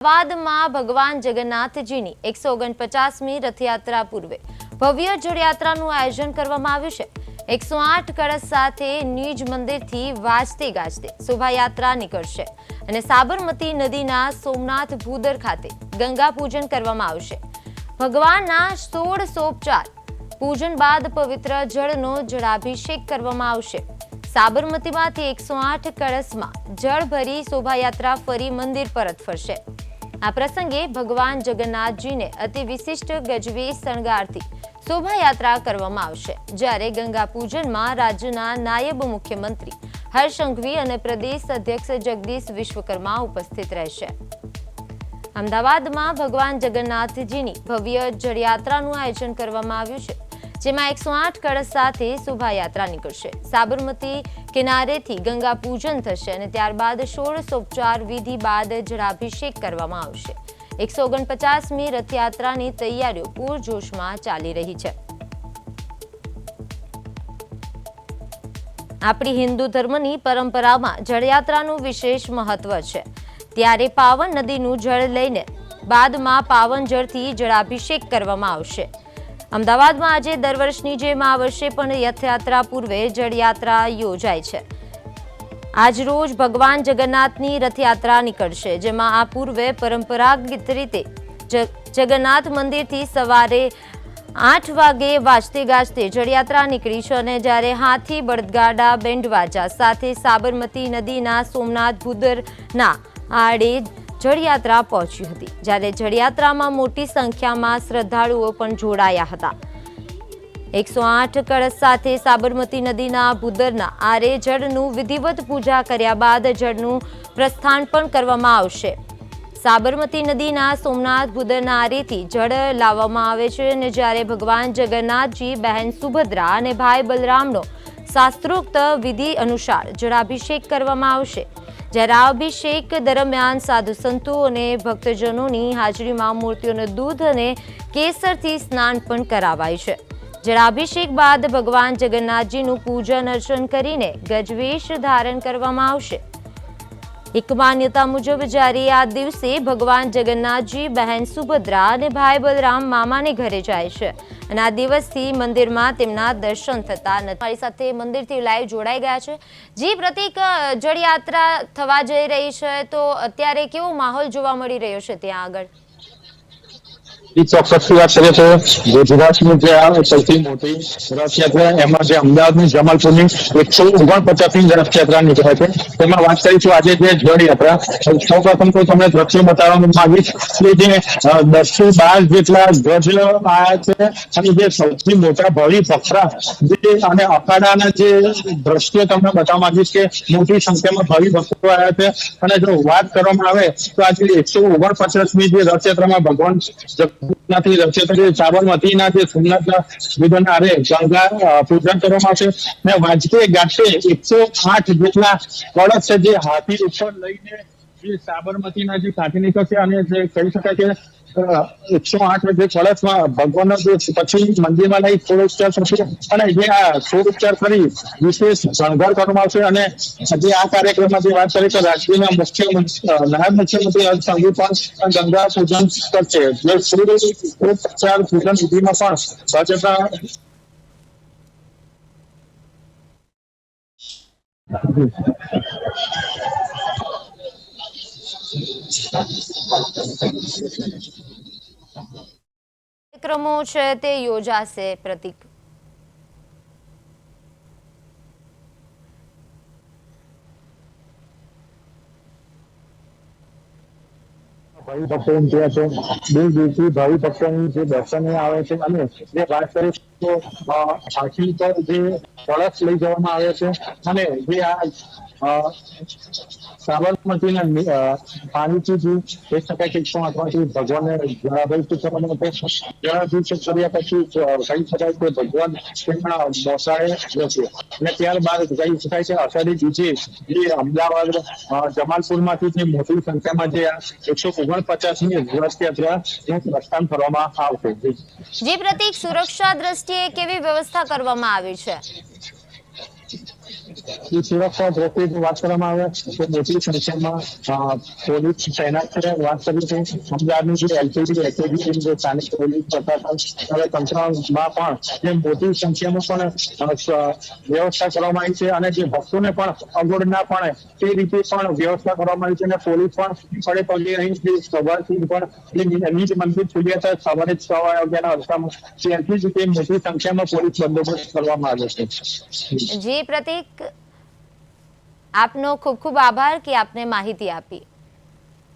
અમદાવાદમાં ભગવાન જગન્નાથજીની 149મી રથયાત્રા પૂર્વે ભવ્ય જળયાત્રાનું આયોજન કરવામાં આવ્યું છે। 108 કળશ સાથે નિજ મંદિરથી વાજતે ગાજતે શોભાયાત્રા નીકળશે અને સાબરમતી નદીના સોમનાથ ભૂદર ખાતે ગંગા પૂજન કરવામાં આવશે। ભગવાનના 16 પૂજન બાદ પવિત્ર જળનો જળાભિષેક કરવામાં આવશે। સાબરમતીમાંથી 108 કળશમાં જળ ભરી શોભાયાત્રા ફરી મંદિર પરત ફરશે। આ પ્રસંગે ભગવાન જગન્નાથજીને અતિ વિશિષ્ટ ગજવેશ શણગારથી શોભાયાત્રા કરવામાં આવશે, જ્યારે ગંગા પૂજનમાં રાજ્યના નાયબ મુખ્યમંત્રી હર્ષ સંઘવી અને પ્રદેશ અધ્યક્ષ જગદીશ વિશ્વકર્મા ઉપસ્થિત રહેશે। અમદાવાદમાં ભગવાન જગન્નાથજીની ભવ્ય જળયાત્રાનું આયોજન કરવામાં આવ્યું છે, જેમાં 108 કળશ સાથે શોભાયાત્રા નીકળશે। સાબરમતી કિનારેથી ગંગા પૂજન થશે અને ત્યારબાદ ષોડશોપચાર વિધિ બાદ જળાભિષેક કરવામાં આવશે। 149મી રથયાત્રાની તૈયારીઓ પૂરજોશમાં ચાલી રહી છે। આપણી હિન્દુ ધર્મની પરંપરામાં જળયાત્રાનું વિશેષ મહત્વ છે, ત્યારે પાવન નદીનું જળ લઈને બાદમાં પાવન જળથી જળાભિષેક કરવામાં આવશે। અમદાવાદમાં આજે દર વર્ષની જેમ આ વર્ષે પણ રથયાત્રા પૂર્વે જળયાત્રા યોજાય છે। આજ રોજ ભગવાન જગન્નાથની રથયાત્રા નીકળશે, જેમાં આ પૂર્વે પરંપરાગત રીતે જગન્નાથ મંદિરથી સવારે 8 વાગે વાજતે ગાજતે જળયાત્રા નીકળી છે અને જ્યારે હાથી, બળદગાડા, બેન્ડવાજા સાથે સાબરમતી નદીના સોમનાથ ભૂદરના આડે જળયાત્રા પહોંચી હતી, જ્યારે જળયાત્રામાં મોટી સંખ્યામાં શ્રદ્ધાળુઓ પણ જોડાયા હતા। 108 કળશ સાથે સાબરમતી નદીના ભૂદરના આરે જળનું વિધિવત પૂજા કર્યા બાદ જળનું પ્રસ્થાન પણ કરવામાં આવશે। સાબરમતી નદીના સોમનાથ ભૂદરના આરેથી જળ લાવવામાં આવે છે અને જ્યારે ભગવાન જગન્નાથજી, બહેન સુભદ્રા અને ભાઈ બલરામનો શાસ્ત્રોક્ત વિધિ અનુસાર જળાભિષેક કરવામાં આવશે। જ્યારે આ અભિષેક દરમિયાન સાધુ સંતો અને ભક્તજનોની હાજરીમાં મૂર્તિઓને દૂધ અને કેસરથી સ્નાન પણ કરાવાય છે। જળાભિષેક બાદ ભગવાન જગન્નાથજીનું પૂજન અર્ચન કરીને ગજવેશ ધારણ કરવામાં આવશે। એક માન્યતા મુજબ જ્યારે આ દિવસે ભગવાન જગન્નાથજી, બહેન સુભદ્રા અને ભાઈ બલરામ મામાને ઘરે જાય છે અને આ દિવસથી મંદિરમાં તેમના દર્શન થતા નથી। મારી સાથે મંદિરથી લાઈવ જોડાઈ ગયા છે। જી પ્રતિક, જળયાત્રા થવા જઈ રહી છે, તો અત્યારે કેવો માહોલ જોવા મળી રહ્યો છે ત્યાં આગળ? ચોક્કસથી વાત કરીએ તો ગુજરાતની જે આ સૌથી મોટી રથયાત્રા, એમાં જે અમદાવાદની જમાલપુરની 149મી રથયાત્રા નીકળે છે, તેમાં વાત કરીશું આજે જે જળયાત્રા। સૌ પ્રથમ તો તમને દ્રશ્યો બતાવવા માંગીશ કે જે 10-12 જેટલા ગજ આવ્યા છે અને જે સૌથી મોટા ભવ્ય પક્ષરા જે અને અખાડાના જે દ્રશ્યો તમને બતાવવા માંગીશ કે મોટી સંખ્યામાં ભવ્ય ભક્તો આવ્યા છે। અને જો વાત કરવામાં આવે તો આજે 149મી જે રથયાત્રામાં ભગવાન રથયાત્રા સાબરમતીના જે સોમનાથના ભૂદરના આરે ગંગા પૂજન કરવામાં આવશે ને વાજતે ગાજતે 108 જેટલા કળશ છે જે હાથી ઉપર લઈને જે સાબરમતીના જે કાંઠે નીકળશે અને જે કહી શકાય કે 108 જે કળશમાં ભગવાનનો જે પછી મંદિરમાં લઈ સોળોપચાર થશે અને જે આ સોળોપચાર કરી વિશેષ શણગાર કરવામાં આવશે। અને જે આ કાર્યક્રમમાં જે વાત કરીએ તો રાજ્યના નાયબ મુખ્યમંત્રી હર્ષ સંઘવી પણ ગંગા પૂજન કરશે। જે સોળોપચાર પૂજન વિધિમાં પણ ભાજપના કાર્યક્રમો છે તે યોજાશે પ્રતિક? ભાવિ ભક્તો ત્યાં છે, દૂર દૂરથી ભાવિ ભક્તોની જે દર્શને આવે છે અને જે વાત કરીએ તો હાથી પર જે કળશ લઈ જવામાં આવે છે અને જે આ સાબરમતીના પાણીથી કહી શકાય કે 108માંથી ભગવાનને જળાભિષેક કરવામાં આવશે। જળાભિષેક કર્યા પછી કહી શકાય કે ભગવાન તેમના મોસાળે જશે અને ત્યારબાદ કહી શકાય કે અષાઢી બીજે જે અમદાવાદ જમાલપુરમાંથી જે મોટી સંખ્યામાં જે 149મી રથયાત્રાનું પ્રસ્થાન કરવામાં આવશે। જી પ્રતિક, સુરક્ષા દ્રષ્ટિએ કેવી વ્યવસ્થા કરવામાં આવી છે? સુરક્ષા દ્રષ્ટિએ વાત કરવામાં આવે તો મોટી સંખ્યામાં પોલીસ તૈનાત છે. વાત કરી તો અમદાવાદની જે એલસીબી એસઓજી જે સ્થાનિક પોલીસ પ્રશાસન હવે તંત્રમાં પણ જે મોટી સંખ્યામાં પણ વ્યવસ્થા કરવામાં આવી છે અને જે ભક્તોને પણ અગવડ ના પડે તે રીતે પણ વ્યવસ્થા કરવામાં આવી છે અને પોલીસ પણ પડે પગે અહીં સવારથી પણ નીચ મંદિર ખુલ્યા હતા સવારે 6 વાગ્યાના અરસામાં ત્યારથી જ તે મોટી સંખ્યામાં પોલીસ બંદોબસ્ત કરવામાં આવ્યો છે. જી પ્રતીક, આપનો ખૂબ ખૂબ આભાર કે આપને માહિતી આપી.